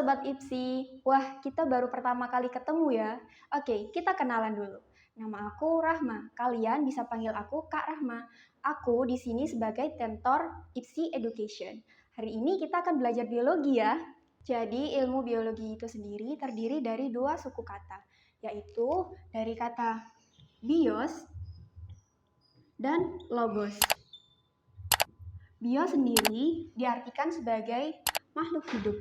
Sobat IPSI, wah kita baru pertama kali ketemu ya. Oke, kita kenalan dulu. Nama aku Rahma, kalian bisa panggil aku Kak Rahma. Aku di sini sebagai tentor IPSI Education. Hari ini kita akan belajar biologi ya. Jadi ilmu biologi itu sendiri terdiri dari dua suku kata, yaitu dari kata bios dan logos. Bio sendiri diartikan sebagai makhluk hidup.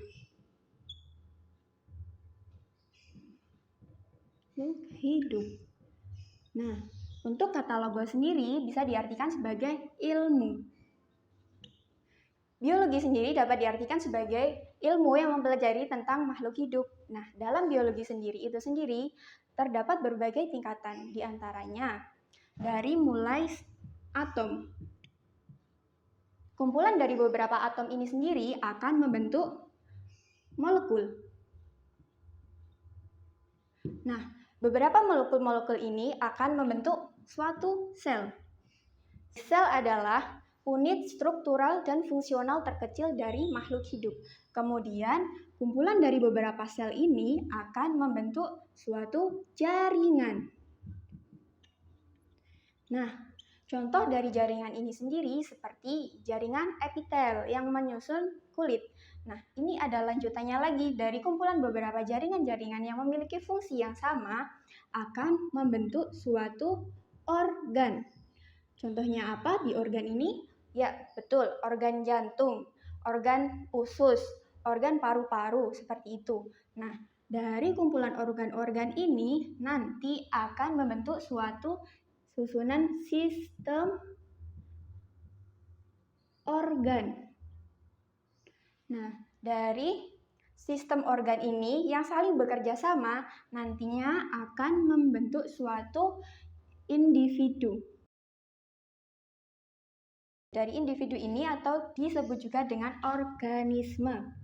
Nah, untuk kata logos sendiri bisa diartikan sebagai ilmu. Biologi sendiri dapat diartikan sebagai ilmu yang mempelajari tentang makhluk hidup. Nah, dalam biologi sendiri itu sendiri terdapat berbagai tingkatan, diantaranya dari mulai atom. Kumpulan dari beberapa atom ini sendiri akan membentuk molekul. Nah, beberapa molekul-molekul ini akan membentuk suatu sel. Sel adalah unit struktural dan fungsional terkecil dari makhluk hidup. Kemudian, kumpulan dari beberapa sel ini akan membentuk suatu jaringan. Nah, contoh dari jaringan ini sendiri seperti jaringan epitel yang menyusun kulit. Nah, ini ada lanjutannya lagi dari kumpulan beberapa jaringan-jaringan yang memiliki fungsi yang sama akan membentuk suatu organ. Contohnya apa di organ ini? Ya, betul, organ jantung, organ usus, organ paru-paru, seperti itu. Nah, dari kumpulan organ-organ ini nanti akan membentuk suatu susunan sistem organ. Nah, dari sistem organ ini yang saling bekerja sama nantinya akan membentuk suatu individu. Dari individu ini atau disebut juga dengan organisme.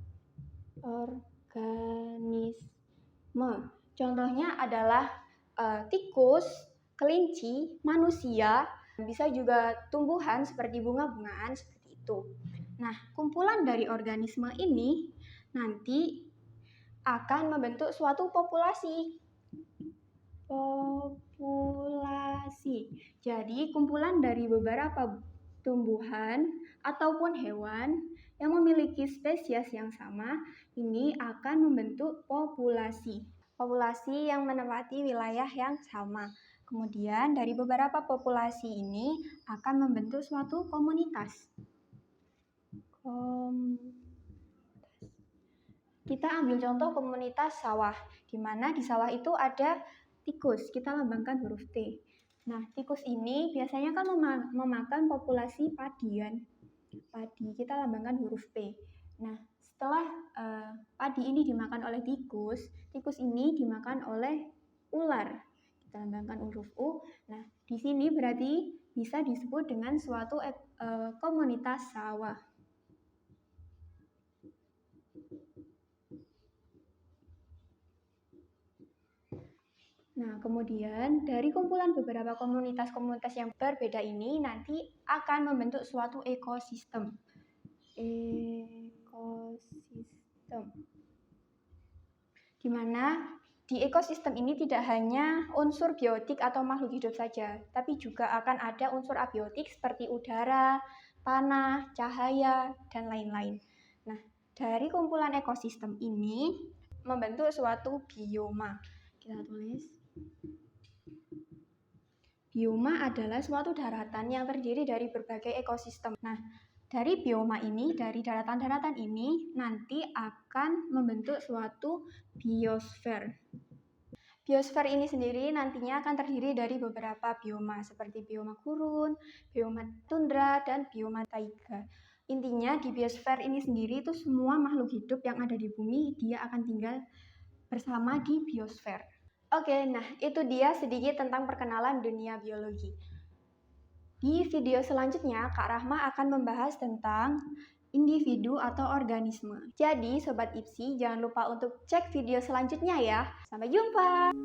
Contohnya adalah tikus, kelinci, manusia, bisa juga tumbuhan seperti bunga-bungaan seperti itu. Nah, kumpulan dari organisme ini nanti akan membentuk suatu populasi. Jadi, kumpulan dari beberapa tumbuhan ataupun hewan yang memiliki spesies yang sama ini akan membentuk populasi. Populasi yang menempati wilayah yang sama. Kemudian, dari beberapa populasi ini akan membentuk suatu komunitas. Kita ambil contoh komunitas sawah, di mana di sawah itu ada tikus, kita lambangkan huruf T. Nah, tikus ini biasanya kan memakan populasi padian. Padi, kita lambangkan huruf P. Nah, setelah padi ini dimakan oleh tikus, tikus ini dimakan oleh ular. Kita lambangkan huruf U. Nah, di sini berarti bisa disebut dengan suatu komunitas sawah. Nah, kemudian dari kumpulan beberapa komunitas-komunitas yang berbeda ini nanti akan membentuk suatu ekosistem. Di mana di ekosistem ini tidak hanya unsur biotik atau makhluk hidup saja, tapi juga akan ada unsur abiotik seperti udara, tanah, cahaya, dan lain-lain. Nah, dari kumpulan ekosistem ini membentuk suatu bioma. Kita tulis. Bioma adalah suatu daratan yang terdiri dari berbagai ekosistem. Nah, dari bioma ini, dari daratan-daratan ini, nanti akan membentuk suatu biosfer. Biosfer ini sendiri nantinya akan terdiri dari beberapa bioma, seperti bioma gurun, bioma tundra, dan bioma taiga. Intinya di biosfer ini sendiri itu semua makhluk hidup yang ada di bumi, dia akan tinggal bersama di biosfer. Oke, nah itu dia sedikit tentang perkenalan dunia biologi. Di video selanjutnya, Kak Rahma akan membahas tentang individu atau organisme. Jadi, Sobat IPSI, jangan lupa untuk cek video selanjutnya ya. Sampai jumpa!